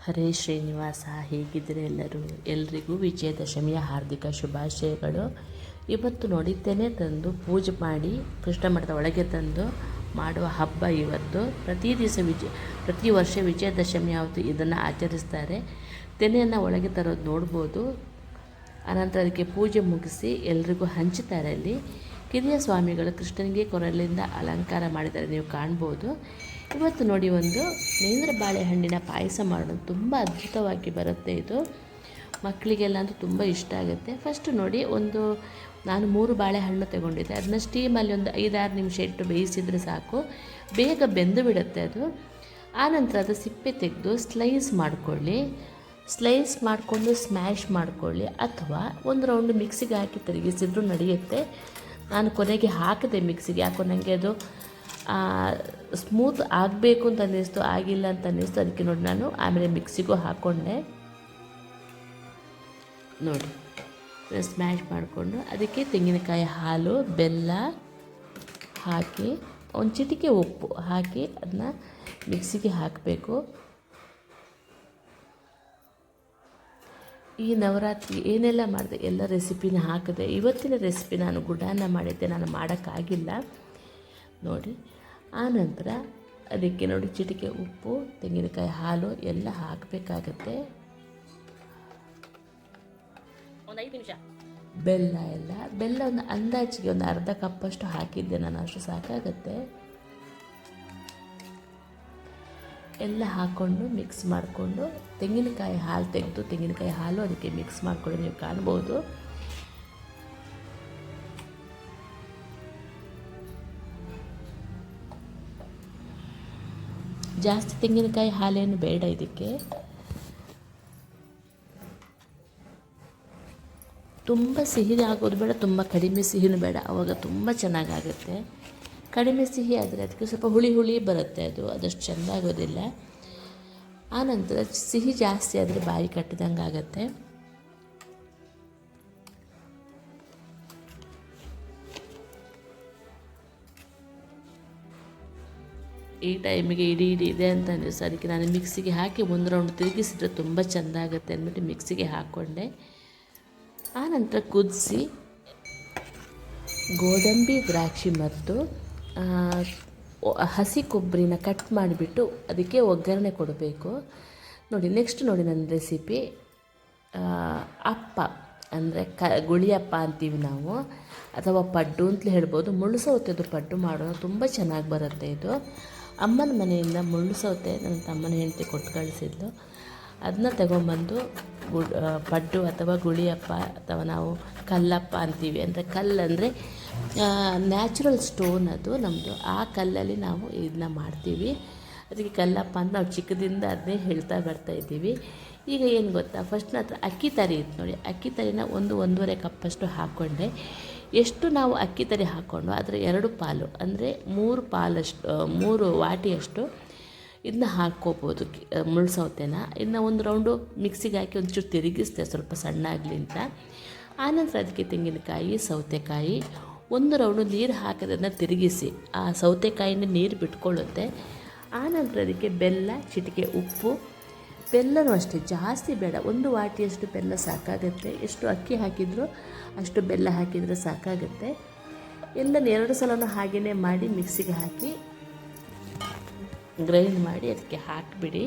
ಹರೇ ಶ್ರೀನಿವಾಸ. ಹೇಗಿದ್ದರೆ ಎಲ್ರಿಗೂ ವಿಜಯದಶಮಿಯ ಹಾರ್ದಿಕ ಶುಭಾಶಯಗಳು. ಇವತ್ತು ನೋಡಿ ತೆನೆ ತಂದು ಪೂಜೆ ಮಾಡಿ ಕೃಷ್ಣ ಮಠದ ಒಳಗೆ ತಂದು ಮಾಡುವ ಹಬ್ಬ ಇವತ್ತು. ಪ್ರತಿ ವರ್ಷ ವಿಜಯದಶಮಿ ಯಾವತ್ತು ಇದನ್ನು ಆಚರಿಸ್ತಾರೆ. ತೆನೆಯನ್ನು ಒಳಗೆ ತರೋದು ನೋಡ್ಬೋದು. ಅನಂತರ ಅದಕ್ಕೆ ಪೂಜೆ ಮುಗಿಸಿ ಎಲ್ರಿಗೂ ಹಂಚುತ್ತಾರೆ. ಅಲ್ಲಿ ಕಿರಿಯ ಸ್ವಾಮಿಗಳು ಕೃಷ್ಣನಿಗೆ ಕೊರಳಿಂದ ಅಲಂಕಾರ ಮಾಡಿದ್ದಾರೆ, ನೀವು ಕಾಣ್ಬೋದು. ಇವತ್ತು ನೋಡಿ ಒಂದು ನೇಂದ್ರ ಬಾಳೆಹಣ್ಣಿನ ಪಾಯಸ ಮಾಡೋದು ತುಂಬ ಅದ್ಭುತವಾಗಿ ಬರುತ್ತೆ. ಇದು ಮಕ್ಕಳಿಗೆಲ್ಲ ಅಂತೂ ತುಂಬ ಇಷ್ಟ ಆಗುತ್ತೆ. ಫಸ್ಟು ನೋಡಿ ನಾನು 3 ಬಾಳೆಹಣ್ಣು ತಗೊಂಡಿದ್ದೆ. ಅದನ್ನ ಸ್ಟೀಮಲ್ಲಿ ಒಂದು 5-6 ನಿಮಿಷ ಇಟ್ಟು ಬೇಯಿಸಿದರೆ ಸಾಕು, ಬೇಗ ಬೆಂದು ಬಿಡುತ್ತೆ ಅದು. ಆನಂತರ ಅದು ಸಿಪ್ಪೆ ತೆಗೆದು ಸ್ಲೈಸ್ ಮಾಡಿಕೊಂಡು ಸ್ಮ್ಯಾಶ್ ಮಾಡಿಕೊಳ್ಳಿ, ಅಥವಾ ಒಂದು ರೌಂಡ್ ಮಿಕ್ಸಿಗೆ ಹಾಕಿ ತಿರುಗಿಸಿದ್ರೂ ನಡೆಯುತ್ತೆ. ನಾನು ಕೊನೆಗೆ ಹಾಕಿದೆ ಮಿಕ್ಸಿಗೆ, ಯಾಕೋ ನನಗೆ ಅದು ಸ್ಮೂತ್ ಆಗಬೇಕು ಅಂತ ಅನ್ನಿಸ್ತು, ಆಗಿಲ್ಲ ಅಂತ ಅನ್ನಿಸ್ತು. ಅದಕ್ಕೆ ನೋಡಿ ನಾನು ಆಮೇಲೆ ಮಿಕ್ಸಿಗೂ ಹಾಕ್ಕೊಂಡೆ. ನೋಡಿ ಸ್ಮ್ಯಾಶ್ ಮಾಡಿಕೊಂಡು ಅದಕ್ಕೆ ತೆಂಗಿನಕಾಯಿ ಹಾಲು, ಬೆಲ್ಲ ಹಾಕಿ ಒಂದು ಚಿಟಿಕೆ ಉಪ್ಪು ಹಾಕಿ ಅದನ್ನ ಮಿಕ್ಸಿಗೆ ಹಾಕಬೇಕು. ಈ ನವರಾತ್ರಿ ಏನೆಲ್ಲ ಮಾಡಿದೆ ಎಲ್ಲ ರೆಸಿಪಿನ ಹಾಕಿದೆ. ಇವತ್ತಿನ ರೆಸಿಪಿ ನಾನು ಗುಡಾನ ಮಾಡಿದ್ದೆ, ನಾನು ಮಾಡೋಕ್ಕಾಗಿಲ್ಲ ನೋಡಿ. ಆನಂತರ ಅದಕ್ಕೆ ನೋಡಿ ಚಿಟಿಕೆ ಉಪ್ಪು, ತೆಂಗಿನಕಾಯಿ ಹಾಲು ಎಲ್ಲ ಹಾಕಬೇಕಾಗತ್ತೆ. ಒಂದು 5 ನಿಮಿಷ ಬೆಲ್ಲ ಒಂದು ಅಂದಾಜಿಗೆ ಒಂದು ಅರ್ಧ ಕಪ್ಪಷ್ಟು ಹಾಕಿದ್ದೆ ನಾನು, ಅಷ್ಟು ಸಾಕಾಗತ್ತೆ. ಎಲ್ಲ ಹಾಕ್ಕೊಂಡು ಮಿಕ್ಸ್ ಮಾಡಿಕೊಂಡು ತೆಂಗಿನಕಾಯಿ ಹಾಲು ತೆಗೆದು ತೆಂಗಿನಕಾಯಿ ಹಾಲು ಅದಕ್ಕೆ ಮಿಕ್ಸ್ ಮಾಡಿಕೊಂಡು ನೀವು ಕಾಣ್ಬೋದು. ಜಾಸ್ತಿ ತೆಂಗಿನಕಾಯಿ ಹಾಲೇನು ಬೇಡ ಇದಕ್ಕೆ. ತುಂಬ ಸಿಹಿ ಆಗೋದು ಬೇಡ, ತುಂಬ ಕಡಿಮೆ ಸಿಹಿನೂ ಬೇಡ, ಆವಾಗ ತುಂಬ ಚೆನ್ನಾಗಾಗುತ್ತೆ. ಕಡಿಮೆ ಸಿಹಿ ಆದರೆ ಅದಕ್ಕೆ ಸ್ವಲ್ಪ ಹುಳಿ ಬರುತ್ತೆ, ಅದಷ್ಟು ಚೆಂದಾಗೋದಿಲ್ಲ. ಆನಂತರ ಸಿಹಿ ಜಾಸ್ತಿ ಆದರೆ ಬಾಯಿ ಕಟ್ಟಿದಂಗೆ ಆಗುತ್ತೆ. ಈ ಟೈಮಿಗೆ ಇಡೀ ಇದೆ ಅಂತ ಅನ್ನಿಸ್ತು. ಅದಕ್ಕೆ ನಾನು ಮಿಕ್ಸಿಗೆ ಹಾಕಿ ಒಂದು ರೌಂಡ್ ತಿರುಗಿಸಿದ್ರೆ ತುಂಬ ಚೆಂದ ಆಗುತ್ತೆ ಅಂದ್ಬಿಟ್ಟು ಮಿಕ್ಸಿಗೆ ಹಾಕ್ಕೊಂಡೆ. ಆನಂತರ ಕುದಿಸಿ ಗೋಡಂಬಿ, ದ್ರಾಕ್ಷಿ ಮತ್ತು ಹಸಿ ಕೊಬ್ಬರಿನ ಕಟ್ ಮಾಡಿಬಿಟ್ಟು ಅದಕ್ಕೆ ಒಗ್ಗರಣೆ ಕೊಡಬೇಕು. ನೋಡಿ ನೆಕ್ಸ್ಟ್ ನೋಡಿ ನನ್ನ ರೆಸಿಪಿ ಅಪ್ಪ ಅಂದರೆ ಗುಳಿಯಪ್ಪ ಅಂತೀವಿ ನಾವು, ಅಥವಾ ಪಡ್ಡು ಅಂತಲೇ ಹೇಳ್ಬೋದು. ಮುಳ್ಳು ಸೌತೆದು ಪಡ್ಡು ಮಾಡೋದು ತುಂಬ ಚೆನ್ನಾಗಿ ಬರುತ್ತೆ. ಇದು ಅಮ್ಮನ ಮನೆಯಿಂದ ಮುಳ್ಳು ಸೌತೆ ನನ್ನ ತಮ್ಮನ ಹೆಂಡತಿ ಕೊಟ್ಟು ಕಳಿಸಿದ್ಲು. ಅದನ್ನ ತಗೊಂಬಂದು ಪಡ್ಡು ಅಥವಾ ಗುಳಿಯಪ್ಪ ಅಥವಾ ನಾವು ಕಲ್ಲಪ್ಪ ಅಂತೀವಿ. ಅಂದರೆ ಕಲ್ಲಂದರೆ ನ್ಯಾಚುರಲ್ ಸ್ಟೋನ್, ಅದು ನಮ್ಮದು. ಆ ಕಲ್ಲಲ್ಲಿ ನಾವು ಇದನ್ನ ಮಾಡ್ತೀವಿ. ಅದಕ್ಕೆ ಕಲ್ಲಪ್ಪ ಅಂತ ನಾವು ಚಿಕ್ಕದಿಂದ ಅದನ್ನೇ ಹೇಳ್ತಾ ಬರ್ತಾಯಿದ್ದೀವಿ. ಈಗ ಏನು ಗೊತ್ತಾ, ಫಸ್ಟ್ ನನ್ನ ಹತ್ರ ಅಕ್ಕಿ ತರಿ ಇತ್ತು ನೋಡಿ, ಅಕ್ಕಿ ತರಿನ 1-1.5 ಕಪ್ಪಷ್ಟು ಹಾಕ್ಕೊಂಡೆ. ಎಷ್ಟು ನಾವು ಅಕ್ಕಿ ತರಿ ಹಾಕ್ಕೊಂಡು ಅದರ 2 ಪಾಲು ಅಂದರೆ 3 ವಾಟಿಯಷ್ಟು ಇದನ್ನ ಹಾಕ್ಕೋಬೋದು ಮುಳ್ಳು ಸೌತೆನ. ಇದನ್ನ ಒಂದು ರೌಂಡು ಮಿಕ್ಸಿಗೆ ಹಾಕಿ ಒಂಚೂರು ತಿರುಗಿಸ್ದೆ ಸ್ವಲ್ಪ ಸಣ್ಣ ಆಗಲಿ ಅಂತ. ಆನಂತರ ಅದಕ್ಕೆ ತೆಂಗಿನಕಾಯಿ, ಸೌತೆಕಾಯಿ 1 ರೌಂಡು ನೀರು ಹಾಕೋದನ್ನು ತಿರುಗಿಸಿ, ಆ ಸೌತೆಕಾಯಿನ ನೀರು ಬಿಟ್ಕೊಳ್ಳುತ್ತೆ. ಆನಂತರ ಅದಕ್ಕೆ ಬೆಲ್ಲ, ಚಿಟಿಕೆ ಉಪ್ಪು, ಬೆಲ್ಲನೂ ಅಷ್ಟೇ ಜಾಸ್ತಿ ಬೇಡ, 1 ವಾಟಿಯಷ್ಟು ಬೆಲ್ಲ ಸಾಕಾಗುತ್ತೆ. ಎಷ್ಟು ಅಕ್ಕಿ ಹಾಕಿದರೂ ಅಷ್ಟು ಬೆಲ್ಲ ಹಾಕಿದರೆ ಸಾಕಾಗುತ್ತೆ. ಎಲ್ಲನ 2 ಸಲನೂ ಹಾಗೆಯೇ ಮಾಡಿ ಮಿಕ್ಸಿಗೆ ಹಾಕಿ ಗ್ರೈಂಡ್ ಮಾಡಿ ಅದಕ್ಕೆ ಹಾಕಿಬಿಡಿ.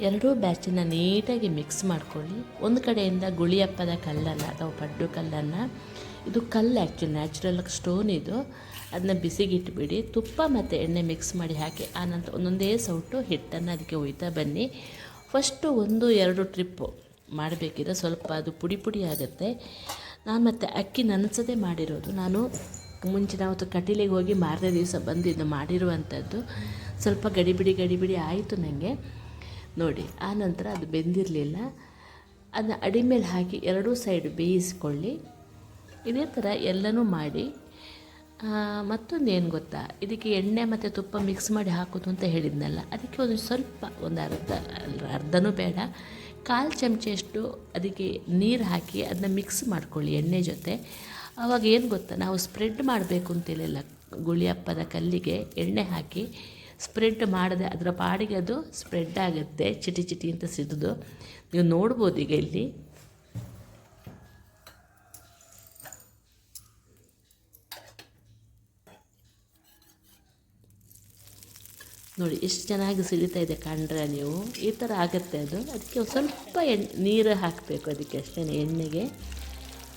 2 ಬ್ಯಾಚನ್ನು ನೀಟಾಗಿ ಮಿಕ್ಸ್ ಮಾಡ್ಕೊಳ್ಳಿ. ಒಂದು ಕಡೆಯಿಂದ ಗುಳಿಯಪ್ಪದ ಕಲ್ಲನ್ನು ಅಥವಾ ಪಡ್ಡು ಕಲ್ಲನ್ನು, ಇದು ಕಲ್ಲು ಆ್ಯಕ್ಚುಲಿ ನ್ಯಾಚುರಲ್ ಸ್ಟೋನ್ ಇದು, ಅದನ್ನ ಬಿಸಿಗಿಟ್ಬಿಡಿ. ತುಪ್ಪ ಮತ್ತು ಎಣ್ಣೆ ಮಿಕ್ಸ್ ಮಾಡಿ ಹಾಕಿ ಆನಂತರ ಒಂದೊಂದೇ ಸೌಟು ಹಿಟ್ಟನ್ನು ಅದಕ್ಕೆ ಒಯ್ತಾ ಬನ್ನಿ. ಫಸ್ಟು 1-2 ಟ್ರಿಪ್ಪು ಮಾಡಬೇಕಿದ್ರೆ ಸ್ವಲ್ಪ ಅದು ಪುಡಿ ಆಗುತ್ತೆ. ನಾನು ಮತ್ತು ಅಕ್ಕಿ ನೆನೆಸದೇ ಮಾಡಿರೋದು. ನಾನು ಮುಂಚಿನ ಅವತ್ತು ಕಟೀಲಿಗೆ ಹೋಗಿ ಮಾರನೇ ದಿವಸ ಬಂದು ಇದು ಮಾಡಿರುವಂಥದ್ದು. ಸ್ವಲ್ಪ ಗಡಿಬಿಡಿ ಆಯಿತು ನನಗೆ ನೋಡಿ. ಆನಂತರ ಅದು ಬೆಂದಿರಲಿಲ್ಲ, ಅದನ್ನ ಅಡಿ ಮೇಲೆ ಹಾಕಿ 2 ಸೈಡ್ ಬೇಯಿಸ್ಕೊಳ್ಳಿ. ಇದೇ ಥರ ಎಲ್ಲನೂ ಮಾಡಿ. ಮತ್ತೊಂದು ಏನು ಗೊತ್ತಾ, ಇದಕ್ಕೆ ಎಣ್ಣೆ ಮತ್ತು ತುಪ್ಪ ಮಿಕ್ಸ್ ಮಾಡಿ ಹಾಕೋದು ಅಂತ ಹೇಳಿದ್ನಲ್ಲ, ಅದಕ್ಕೆ ಒಂದು ಅರ್ಧನೂ ಬೇಡ, 1/4 ಚಮಚೆಯಷ್ಟು ಅದಕ್ಕೆ ನೀರು ಹಾಕಿ ಅದನ್ನ ಮಿಕ್ಸ್ ಮಾಡ್ಕೊಳ್ಳಿ ಎಣ್ಣೆ ಜೊತೆ. ಆವಾಗ ಏನು ಗೊತ್ತಾ, ನಾವು ಸ್ಪ್ರೆಡ್ ಮಾಡಬೇಕು ಅಂತೇಳಿಲ್ಲ, ಗುಳಿಯಪ್ಪದ ಕಲ್ಲಿಗೆ ಎಣ್ಣೆ ಹಾಕಿ ಸ್ಪ್ರೆಡ್ ಮಾಡಿದೆ ಅದರ ಪಾಡಿಗೆ ಅದು ಸ್ಪ್ರೆಡ್ ಆಗುತ್ತೆ, ಚಿಟಿ ಚಿಟಿ ಅಂತ ಸಿದ್ದು ನೀವು ನೋಡ್ಬೋದು ಈಗ ಇಲ್ಲಿ. ನೋಡಿ ಎಷ್ಟು ಚೆನ್ನಾಗಿ ಸಿಡಿತಾ ಇದೆ ಕಂಡ್ರೆ ನೀವು. ಈ ಥರ ಆಗುತ್ತೆ ಅದು. ಅದಕ್ಕೆ ಸ್ವಲ್ಪ ನೀರು ಹಾಕಬೇಕು ಅದಕ್ಕೆ ಅಷ್ಟೇ, ಎಣ್ಣೆಗೆ.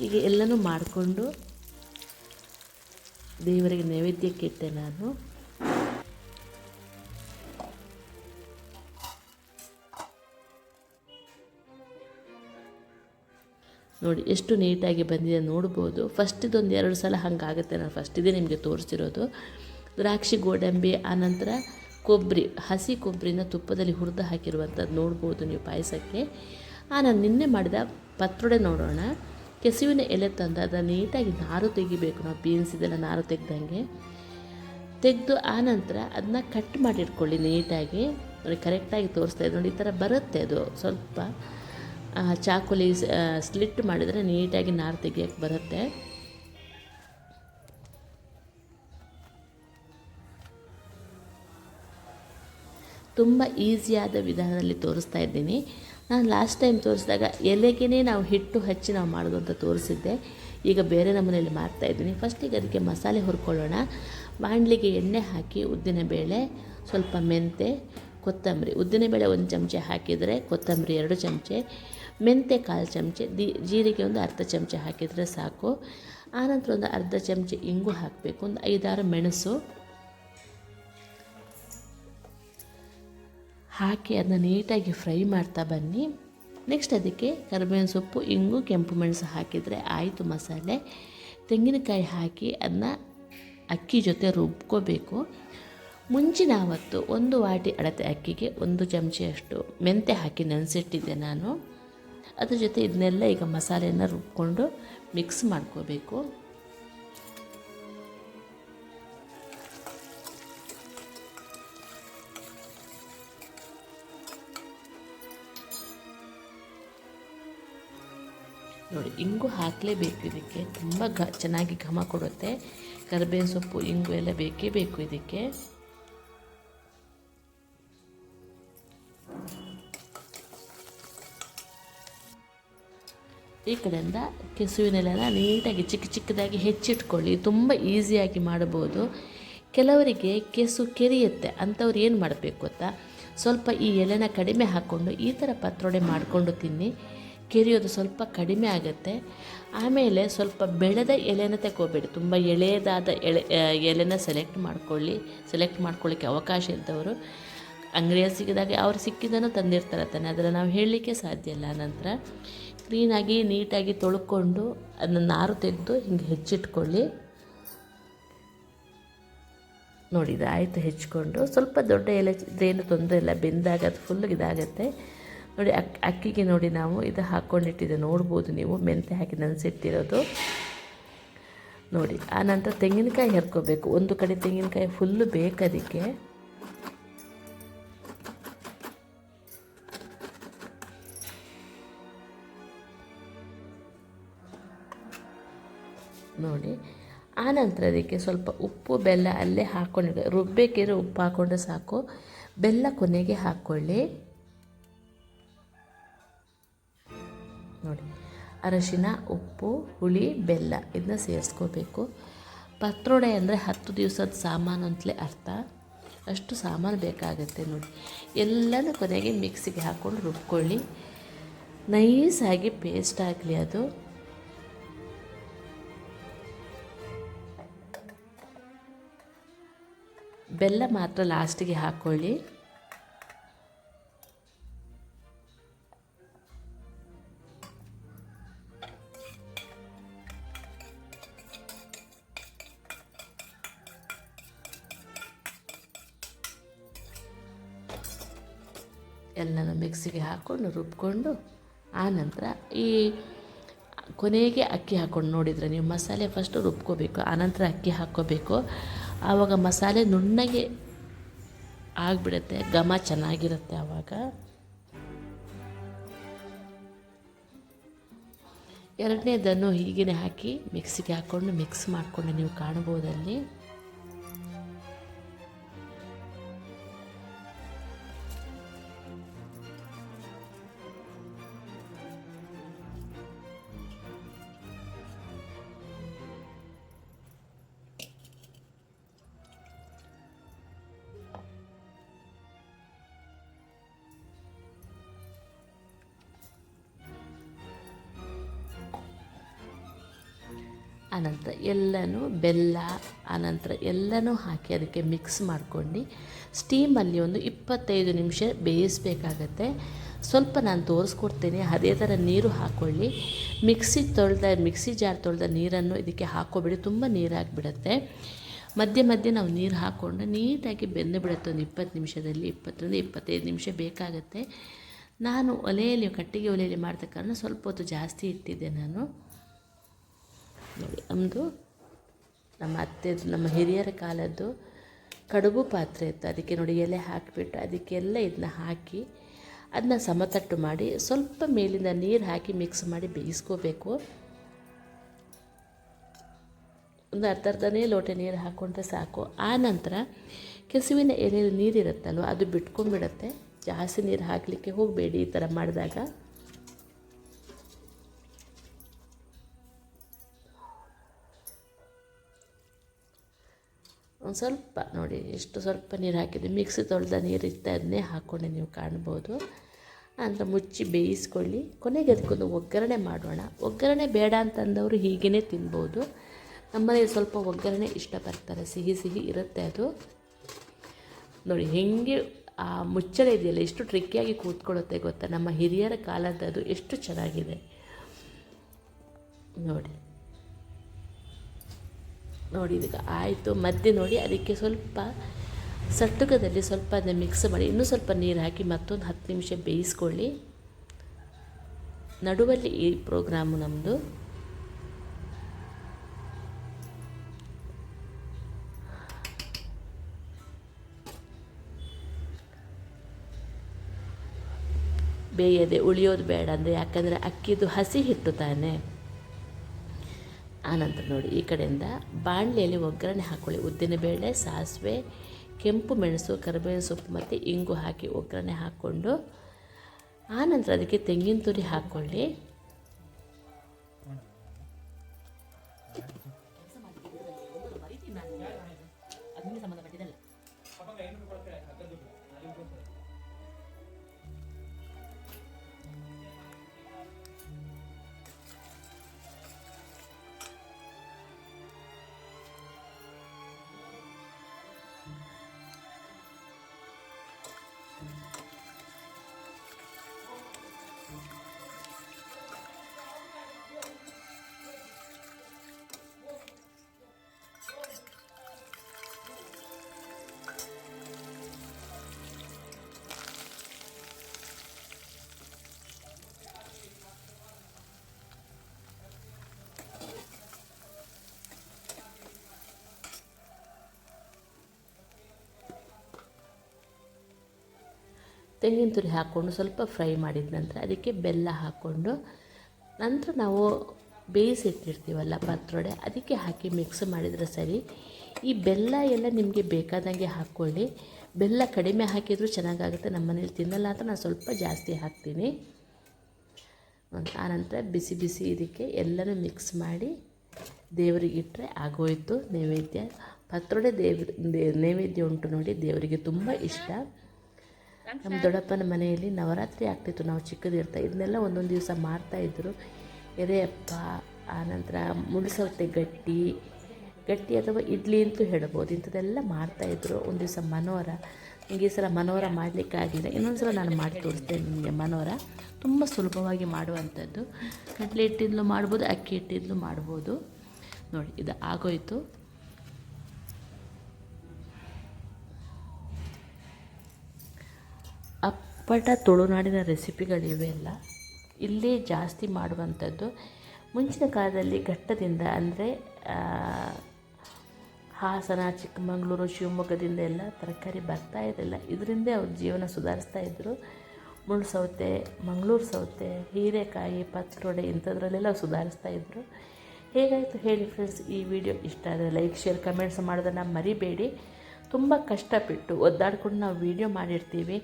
ಈಗ ಎಲ್ಲನೂ ಮಾಡಿಕೊಂಡು ದೇವರಿಗೆ ನೈವೇದ್ಯಕ್ಕೆ ಇಟ್ಟೆ ನಾನು. ನೋಡಿ ಎಷ್ಟು ನೀಟಾಗಿ ಬಂದಿದೆ ನೋಡ್ಬೋದು. ಫಸ್ಟಿದೊಂದು 2 ಸಲ ಹಂಗಾಗುತ್ತೆ. ನಾನು ಫಸ್ಟಿದೆ ನಿಮಗೆ ತೋರಿಸ್ತಿರೋದು. ದ್ರಾಕ್ಷಿ ಗೋಡಂಬಿ, ಆನಂತರ ಕೊಬ್ಬರಿ, ಹಸಿ ಕೊಬ್ಬರಿನ ತುಪ್ಪದಲ್ಲಿ ಹುರಿದು ಹಾಕಿರುವಂಥದ್ದು ನೋಡ್ಬೋದು ನೀವು ಪಾಯಸಕ್ಕೆ. ನಾನು ನಿನ್ನೆ ಮಾಡಿದ ಪತ್ರೊಡೆ ನೋಡೋಣ. ಕೆಸುವಿನ ಎಲೆ ತಂದು ಅದನ್ನು ನೀಟಾಗಿ ನಾರು ತೆಗಿಬೇಕು ನಾವು, ಬೀನ್ಸ್ ಇದೆಲ್ಲ ನಾರು ತೆಗ್ದಂಗೆ ತೆಗೆದು ಆನಂತರ ಅದನ್ನ ಕಟ್ ಮಾಡಿಟ್ಕೊಳ್ಳಿ ನೀಟಾಗಿ. ನೋಡಿ ಕರೆಕ್ಟಾಗಿ ತೋರಿಸ್ತಾ ಇದೆ ನೋಡಿ, ಈ ಥರ ಬರುತ್ತೆ ಅದು. ಸ್ವಲ್ಪ ಚಾಕುಲಿ ಸ್ಲಿಟ್ ಮಾಡಿದರೆ ನೀಟಾಗಿ ನಾರು ತೆಗಿಯೋಕ್ಕೆ ಬರುತ್ತೆ. ತುಂಬ ಈಸಿಯಾದ ವಿಧಾನದಲ್ಲಿ ತೋರಿಸ್ತಾ ಇದ್ದೀನಿ. ನಾನು ಲಾಸ್ಟ್ ಟೈಮ್ ತೋರಿಸಿದಾಗ ಎಲೆಗೇ ನಾವು ಹಿಟ್ಟು ಹಚ್ಚಿ ನಾವು ಮಾಡೋದು ಅಂತ ತೋರಿಸಿದ್ದೆ. ಈಗ ಬೇರೆ ನಮ್ಮನೆಯಲ್ಲಿ ಮಾಡ್ತಾಯಿದ್ದೀನಿ. ಫಸ್ಟಿಗೆ ಅದಕ್ಕೆ ಮಸಾಲೆ ಹುರ್ಕೊಳ್ಳೋಣ. ಬಾಣಲಿಗೆ ಎಣ್ಣೆ ಹಾಕಿ ಉದ್ದಿನಬೇಳೆ, ಸ್ವಲ್ಪ ಮೆಂತೆ, ಕೊತ್ತಂಬರಿ. ಉದ್ದಿನಬೇಳೆ 1 ಚಮಚೆ ಹಾಕಿದರೆ ಕೊತ್ತಂಬರಿ 2 ಚಮಚೆ, ಮೆಂತೆ 1/4 ಚಮಚೆ, ಜೀರಿಗೆ ಒಂದು ಅರ್ಧ ಚಮಚೆ ಹಾಕಿದರೆ ಸಾಕು. ಆನಂತರ ಒಂದು ಅರ್ಧ ಚಮಚೆ ಇಂಗು ಹಾಕಬೇಕು, ಒಂದು 5-6 ಮೆಣಸು ಹಾಕಿ ಅದನ್ನ ನೀಟಾಗಿ ಫ್ರೈ ಮಾಡ್ತಾ ಬನ್ನಿ. ನೆಕ್ಸ್ಟ್ ಅದಕ್ಕೆ ಕರಿಬೇವಿನ ಸೊಪ್ಪು, ಇಂಗು, ಕೆಂಪು ಮೆಣಸು ಹಾಕಿದರೆ ಆಯಿತು ಮಸಾಲೆ. ತೆಂಗಿನಕಾಯಿ ಹಾಕಿ ಅದನ್ನ ಅಕ್ಕಿ ಜೊತೆ ರುಬ್ಕೋಬೇಕು. ಮುಂಚಿನ ಆವತ್ತು 1 ವಾಟಿ ಅಳತೆ ಅಕ್ಕಿಗೆ 1 ಚಮಚೆಯಷ್ಟು ಮೆಂತೆ ಹಾಕಿ ನೆನೆಸಿಟ್ಟಿದ್ದೆ ನಾನು. ಅದ್ರ ಜೊತೆ ಇದನ್ನೆಲ್ಲ ಈಗ ಮಸಾಲೆಯನ್ನು ರುಬ್ಕೊಂಡು ಮಿಕ್ಸ್ ಮಾಡ್ಕೋಬೇಕು. ನೋಡಿ ಇಂಗು ಹಾಕಲೇಬೇಕು ಇದಕ್ಕೆ, ತುಂಬ ಚೆನ್ನಾಗಿ ಘಮ ಕೊಡುತ್ತೆ. ಕರಿಬೇವಿನ ಸೊಪ್ಪು, ಇಂಗು ಎಲ್ಲ ಬೇಕೇ ಬೇಕು ಇದಕ್ಕೆ. ಈ ಕಡೆಯಿಂದ ಕೆಸುವಿನೆಲ್ಲ ನೀಟಾಗಿ ಚಿಕ್ಕ ಚಿಕ್ಕದಾಗಿ ಹೆಚ್ಚಿಟ್ಕೊಳ್ಳಿ. ತುಂಬ ಈಸಿಯಾಗಿ ಮಾಡ್ಬೋದು. ಕೆಲವರಿಗೆ ಕೆಸು ಕೆರಿಯುತ್ತೆ, ಅಂಥವ್ರು ಏನು ಮಾಡಬೇಕು ಗೊತ್ತಾ, ಸ್ವಲ್ಪ ಈ ಎಲೆನ ಕಡಿಮೆ ಹಾಕ್ಕೊಂಡು ಈ ಥರ ಪತ್ರೊಡೆ ಮಾಡಿಕೊಂಡು ತಿನ್ನಿ. ಕೆರಿಯೋದು ಸ್ವಲ್ಪ ಕಡಿಮೆ ಆಗುತ್ತೆ. ಆಮೇಲೆ ಸ್ವಲ್ಪ ಬೆಳೆದ ಎಲೆನ ತಗೋಬೇಡಿ, ತುಂಬ ಎಳೆದಾದ ಎಲೆನ ಸೆಲೆಕ್ಟ್ ಮಾಡ್ಕೊಳ್ಳಿಕ್ಕೆ ಅವಕಾಶ ಇದ್ದವರು ಅಂಗಡಿಯಲ್ಲಿ ಸಿಕ್ಕಿದಾಗ ಅವ್ರು ಸಿಕ್ಕಿದ್ದನ್ನು ತಂದಿರ್ತಾರೆ ತಾನೆ, ಅದನ್ನು ನಾವು ಹೇಳಲಿಕ್ಕೆ ಸಾಧ್ಯ ಇಲ್ಲ. ನಂತರ ಕ್ಲೀನಾಗಿ ನೀಟಾಗಿ ತೊಳ್ಕೊಂಡು ಅದನ್ನ ನಾರು ತೆಗೆದು ಹಿಂಗೆ ಹೆಚ್ಚಿಟ್ಕೊಳ್ಳಿ. ನೋಡಿ ಇದಾಯಿತು ಹೆಚ್ಚಿಕೊಂಡು. ಸ್ವಲ್ಪ ದೊಡ್ಡ ಎಲೆ ಇದೇನು ತೊಂದರೆ ಇಲ್ಲ, ಬೆಂದಾಗ ಅದು ಫುಲ್ ಇದಾಗುತ್ತೆ. ನೋಡಿ ಅಕ್ಕಿಗೆ ನೋಡಿ ನಾವು ಇದು ಹಾಕ್ಕೊಂಡಿಟ್ಟಿದೆ ನೋಡ್ಬೋದು ನೀವು, ಮೆಂತೆ ಹಾಕಿ ನೆನೆಸಿಟ್ಟಿರೋದು ನೋಡಿ. ಆನಂತರ ತೆಂಗಿನಕಾಯಿ ಹೆರ್ಕೋಬೇಕು. 1 ಕಡೆ ತೆಂಗಿನಕಾಯಿ ಫುಲ್ಲು ಬೇಕು ಅದಕ್ಕೆ. ನೋಡಿ ಆನಂತರ ಅದಕ್ಕೆ ಸ್ವಲ್ಪ ಉಪ್ಪು ಬೆಲ್ಲ ಅಲ್ಲೇ ಹಾಕ್ಕೊಂಡು, ರುಬ್ಬೇಕಿದ್ರೆ ಉಪ್ಪು ಹಾಕ್ಕೊಂಡ್ರೆ ಸಾಕು. ಬೆಲ್ಲ ಕೊನೆಗೆ ಹಾಕ್ಕೊಳ್ಳಿ. ನೋಡಿ ಅರಶಿನ, ಉಪ್ಪು, ಹುಳಿ, ಬೆಲ್ಲ ಇದನ್ನ ಸೇರಿಸ್ಕೋಬೇಕು. ಪತ್ರೊಡೆ ಅಂದರೆ 10 ದಿವಸದ ಸಾಮಾನು ಅಂತಲೇ ಅರ್ಥ. ಅಷ್ಟು ಸಾಮಾನು ಬೇಕಾಗುತ್ತೆ ನೋಡಿ. ಎಲ್ಲನೂ ಕೊನೆಗೆ ಮಿಕ್ಸಿಗೆ ಹಾಕ್ಕೊಂಡು ರುಬ್ಕೊಳ್ಳಿ. ನೈಸಾಗಿ ಪೇಸ್ಟ್ ಆಗಲಿ ಅದು. ಬೆಲ್ಲ ಮಾತ್ರ ಲಾಸ್ಟಿಗೆ ಹಾಕ್ಕೊಳ್ಳಿ. ಎಲ್ಲನೂ ಮಿಕ್ಸಿಗೆ ಹಾಕ್ಕೊಂಡು ರುಬ್ಕೊಂಡು ಆನಂತರ ಈ ಕೊನೆಗೆ ಅಕ್ಕಿ ಹಾಕ್ಕೊಂಡು ನೋಡಿದರೆ ನೀವು ಮಸಾಲೆ ಫಸ್ಟು ರುಬ್ಕೋಬೇಕು, ಆನಂತರ ಅಕ್ಕಿ ಹಾಕ್ಕೋಬೇಕು. ಆವಾಗ ಮಸಾಲೆ ನುಣ್ಣಗೆ ಆಗಿಬಿಡುತ್ತೆ, ಘಮ ಚೆನ್ನಾಗಿರುತ್ತೆ ಆವಾಗ. ಎರಡನೇದನ್ನು ಹೀಗೇ ಹಾಕಿ ಮಿಕ್ಸಿಗೆ ಹಾಕ್ಕೊಂಡು ಮಿಕ್ಸ್ ಮಾಡಿಕೊಂಡು ನೀವು ಕಾಣ್ಬೋದಲ್ಲಿ. ಆನಂತರ ಎಲ್ಲನೂ ಬೆಲ್ಲ ಆನಂತರ ಎಲ್ಲನೂ ಹಾಕಿ ಅದಕ್ಕೆ ಮಿಕ್ಸ್ ಮಾಡ್ಕೊಂಡು ಸ್ಟೀಮಲ್ಲಿ ಒಂದು 25 ನಿಮಿಷ ಬೇಯಿಸಬೇಕಾಗತ್ತೆ. ಸ್ವಲ್ಪ ನಾನು ತೋರಿಸ್ಕೊಡ್ತೇನೆ, ಅದೇ ಥರ ನೀರು ಹಾಕ್ಕೊಳ್ಳಿ. ಮಿಕ್ಸಿ ಜಾರ್ ತೊಳೆದ ನೀರನ್ನು ಇದಕ್ಕೆ ಹಾಕ್ಕೊಬೇಡಿ, ತುಂಬ ನೀರಾಗಿಬಿಡುತ್ತೆ. ಮಧ್ಯೆ ಮಧ್ಯೆ ನಾವು ನೀರು ಹಾಕ್ಕೊಂಡು ನೀಟಾಗಿ ಬೆಂದು ಬಿಡುತ್ತೆ. ಒಂದು 20 ನಿಮಿಷದಲ್ಲಿ 20-25 ನಿಮಿಷ ಬೇಕಾಗುತ್ತೆ. ನಾನು ಕಟ್ಟಿಗೆ ಒಲೆಯಲ್ಲಿ ಮಾಡಿದ ಕಾರಣ ಸ್ವಲ್ಪ ಹೊತ್ತು ಜಾಸ್ತಿ ಇಟ್ಟಿದ್ದೆ ನಾನು. ನೋಡಿ, ನಮ್ಮದು ನಮ್ಮ ಅತ್ತೆದು, ನಮ್ಮ ಹಿರಿಯರ ಕಾಲದ್ದು ಕಡುಬು ಪಾತ್ರೆ ಇತ್ತು. ಅದಕ್ಕೆ ನೋಡಿ ಎಲೆ ಹಾಕಿಬಿಟ್ಟು ಅದಕ್ಕೆಲ್ಲ ಇದನ್ನ ಹಾಕಿ ಅದನ್ನ ಸಮತಟ್ಟು ಮಾಡಿ ಸ್ವಲ್ಪ ಮೇಲಿಂದ ನೀರು ಹಾಕಿ ಮಿಕ್ಸ್ ಮಾಡಿ ಬೇಯಿಸ್ಕೋಬೇಕು. ಒಂದು ಅರ್ಧನೇ ಲೋಟ ನೀರು ಹಾಕ್ಕೊಂಡ್ರೆ ಸಾಕು. ಆನಂತರ ಕೆಸುವಿನ ಎಲೆಯಲ್ಲಿ ನೀರಿರುತ್ತಲ್ವ ಅದು ಬಿಟ್ಕೊಂಡ್ಬಿಡುತ್ತೆ. ಜಾಸ್ತಿ ನೀರು ಹಾಕಲಿಕ್ಕೆ ಹೋಗಬೇಡಿ ಈ ಥರ ಮಾಡಿದಾಗ. ಒಂದು ಸ್ವಲ್ಪ ನೋಡಿ ಎಷ್ಟು ಸ್ವಲ್ಪ ನೀರು ಹಾಕಿದೆ. ಮಿಕ್ಸಿ ತೊಳೆದ ನೀರು ಇತ್ತು, ಅದನ್ನೇ ಹಾಕ್ಕೊಂಡೆ ನೀವು ಕಾಣ್ಬೋದು. ಅಂತ ಮುಚ್ಚಿ ಬೇಯಿಸ್ಕೊಳ್ಳಿ. ಕೊನೆಗೆ ಅದಕ್ಕೊಂದು ಒಗ್ಗರಣೆ ಮಾಡೋಣ. ಒಗ್ಗರಣೆ ಬೇಡ ಅಂತಂದವರು ಹೀಗೇ ತಿನ್ಬೋದು. ನಮ್ಮನೇಲಿ ಸ್ವಲ್ಪ ಒಗ್ಗರಣೆ ಇಷ್ಟಪಡ್ತಾರೆ, ಸಿಹಿ ಸಿಹಿ ಇರುತ್ತೆ ಅದು. ನೋಡಿ ಹೆಂಗೆ ಆ ಮುಚ್ಚಳ ಇದೆಯಲ್ಲ ಎಷ್ಟು ಟ್ರಿಕ್ಕಿಯಾಗಿ ಕೂತ್ಕೊಳ್ಳುತ್ತೆ ಗೊತ್ತಾ. ನಮ್ಮ ಹಿರಿಯರ ಕಾಲದ್ದು ಎಷ್ಟು ಚೆನ್ನಾಗಿದೆ ನೋಡಿ. ಇದೀಗ ಆಯಿತು. ಮಧ್ಯೆ ನೋಡಿ ಅದಕ್ಕೆ ಸ್ವಲ್ಪ ಸಟ್ಟುಕದಲ್ಲಿ ಸ್ವಲ್ಪ ಅದನ್ನ ಮಿಕ್ಸ್ ಮಾಡಿ ಇನ್ನೂ ಸ್ವಲ್ಪ ನೀರು ಹಾಕಿ ಮತ್ತೊಂದು 10 ನಿಮಿಷ ಬೇಯಿಸ್ಕೊಳ್ಳಿ. ನಡುವಲ್ಲಿ ಈ ಪ್ರೋಗ್ರಾಮು ನಮ್ಮದು. ಬೇಯದೆ ಉಳಿಯೋದು ಬೇಡ ಅಂದರೆ, ಯಾಕಂದರೆ ಅಕ್ಕಿದು ಹಸಿ ಹಿಟ್ಟು ತಾನೆ. ಆನಂತರ ನೋಡಿ ಈ ಕಡೆಯಿಂದ ಬಾಣಲೆಯಲ್ಲಿ ಒಗ್ಗರಣೆ ಹಾಕ್ಕೊಳ್ಳಿ. ಉದ್ದಿನಬೇಳೆ, ಸಾಸಿವೆ, ಕೆಂಪು ಮೆಣಸು, ಕರಿಬೇವಿನ ಸೊಪ್ಪು ಮತ್ತು ಇಂಗು ಹಾಕಿ ಒಗ್ಗರಣೆ ಹಾಕ್ಕೊಂಡು ಆನಂತರ ಅದಕ್ಕೆ ತೆಂಗಿನ ತುರಿ ಹಾಕ್ಕೊಳ್ಳಿ. ತೆಂಗಿನ ತುರಿ ಹಾಕ್ಕೊಂಡು ಸ್ವಲ್ಪ ಫ್ರೈ ಮಾಡಿದ ನಂತರ ಅದಕ್ಕೆ ಬೆಲ್ಲ ಹಾಕ್ಕೊಂಡು ನಂತರ ನಾವು ಬೇಯಿಸಿಟ್ಟಿರ್ತೀವಲ್ಲ ಪತ್ರೊಡೆ ಅದಕ್ಕೆ ಹಾಕಿ ಮಿಕ್ಸ್ ಮಾಡಿದರೆ ಸರಿ. ಈ ಬೆಲ್ಲ ಎಲ್ಲ ನಿಮಗೆ ಬೇಕಾದಂಗೆ ಹಾಕ್ಕೊಳ್ಳಿ. ಬೆಲ್ಲ ಕಡಿಮೆ ಹಾಕಿದರೂ ಚೆನ್ನಾಗಾಗುತ್ತೆ. ನಮ್ಮ ಮನೇಲಿ ತಿನ್ನಲ್ಲ ಅಂತ ನಾನು ಸ್ವಲ್ಪ ಜಾಸ್ತಿ ಹಾಕ್ತೀನಿ. ಆನಂತರ ಬಿಸಿ ಬಿಸಿ ಇದಕ್ಕೆ ಎಲ್ಲನೂ ಮಿಕ್ಸ್ ಮಾಡಿ ದೇವರಿಗಿಟ್ಟರೆ ಆಗೋಯಿತು ನೈವೇದ್ಯ. ಪತ್ರೊಡೆ ನೈವೇದ್ಯ ಉಂಟು ನೋಡಿ, ದೇವರಿಗೆ ತುಂಬ ಇಷ್ಟ. ನಮ್ಮ ದೊಡ್ಡಪ್ಪನ ಮನೆಯಲ್ಲಿ ನವರಾತ್ರಿ ಆಗ್ತಿತ್ತು, ನಾವು ಚಿಕ್ಕದಿರ್ತಾ ಇದನ್ನೆಲ್ಲ ಒಂದೊಂದು ದಿವಸ ಮಾಡ್ತಾಯಿದ್ರು. ಎರೆಯಪ್ಪ, ಆನಂತರ ಮುಳ್ಸೌತೆ ಗಟ್ಟಿ ಅಥವಾ ಇಡ್ಲಿ ಅಂತೂ ಹೇಳ್ಬೋದು, ಇಂಥದ್ದೆಲ್ಲ ಮಾಡ್ತಾಯಿದ್ರು. ಒಂದು ದಿವಸ ಮನೋರ, ನನಗೆ ಈ ಸಲ ಮನೋರ ಮಾಡಲಿಕ್ಕಾಗಿಲ್ಲ. ಇನ್ನೊಂದು ಸಲ ನಾನು ಮಾಡಿ ತೋರಿಸ್ತೇನೆ ನಿಮಗೆ. ಮನೋರ ತುಂಬ ಸುಲಭವಾಗಿ ಮಾಡುವಂಥದ್ದು. ಕಡಲೆ ಹಿಟ್ಟಿಂದಲೂ ಮಾಡ್ಬೋದು, ಅಕ್ಕಿ ಹಿಟ್ಟಿಂದಲೂ ಮಾಡ್ಬೋದು. ನೋಡಿ ಇದು ಆಗೋಯಿತು. ಅಪ್ಪಟ ತುಳುನಾಡಿನ ರೆಸಿಪಿಗಳಿವೆಲ್ಲ ಇಲ್ಲಿ ಜಾಸ್ತಿ ಮಾಡುವಂಥದ್ದು. ಮುಂಚಿನ ಕಾಲದಲ್ಲಿ ಘಟ್ಟದಿಂದ ಅಂದರೆ ಹಾಸನ, ಚಿಕ್ಕಮಗಳೂರು, ಶಿವಮೊಗ್ಗದಿಂದ ಎಲ್ಲ ತರಕಾರಿ ಬರ್ತಾ ಇರಲಿಲ್ಲ. ಇದರಿಂದ ಅವ್ರ ಜೀವನ ಸುಧಾರಿಸ್ತಾ ಇದ್ದರು. ಮುಳ್ಳು ಸೌತೆ, ಮಂಗಳೂರು ಸೌತೆ, ಹೀರೆಕಾಯಿ, ಪತ್ರೊಡೆ ಇಂಥದ್ರಲ್ಲೆಲ್ಲ ಸುಧಾರಿಸ್ತಾ ಇದ್ದರು. ಹೇಗಾಯಿತು ಹೇಳಿ ಫ್ರೆಂಡ್ಸ್. ಈ ವಿಡಿಯೋ ಇಷ್ಟ ಆದರೆ ಲೈಕ್, ಶೇರ್, ಕಮೆಂಟ್ಸ್ ಮಾಡೋದನ್ನು ಮರಿಬೇಡಿ. ತುಂಬ ಕಷ್ಟಪಟ್ಟು ಒದ್ದಾಡ್ಕೊಂಡು ನಾವು ವಿಡಿಯೋ ಮಾಡಿರ್ತೀವಿ.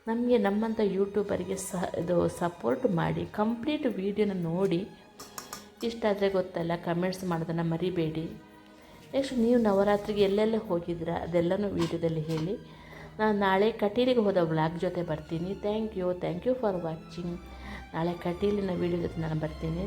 ನಮಗೆ ನಮ್ಮಂಥ ಯೂಟ್ಯೂಬರಿಗೆ ಸಪೋರ್ಟ್ ಮಾಡಿ ಕಂಪ್ಲೀಟ್ ವೀಡಿಯೋನ ನೋಡಿ ಇಷ್ಟ ಆದರೆ ಗೊತ್ತಲ್ಲ ಕಮೆಂಟ್ಸ್ ಮಾಡೋದನ್ನು ಮರಿಬೇಡಿ. ನೆಕ್ಸ್ಟ್ ನೀವು ನವರಾತ್ರಿಗೆ ಎಲ್ಲೆಲ್ಲ ಹೋಗಿದ್ದೀರಾ ಅದೆಲ್ಲನೂ ವೀಡಿಯೋದಲ್ಲಿ ಹೇಳಿ. ನಾನು ನಾಳೆ ಕಟೀಲಿಗೆ ಹೋದ ವ್ಲಾಗ್ ಜೊತೆ ಬರ್ತೀನಿ. Thank you for watching. ನಾಳೆ ಕಟೀಲಿನ ವೀಡಿಯೋ ಜೊತೆ ನಾನು ಬರ್ತೀನಿ.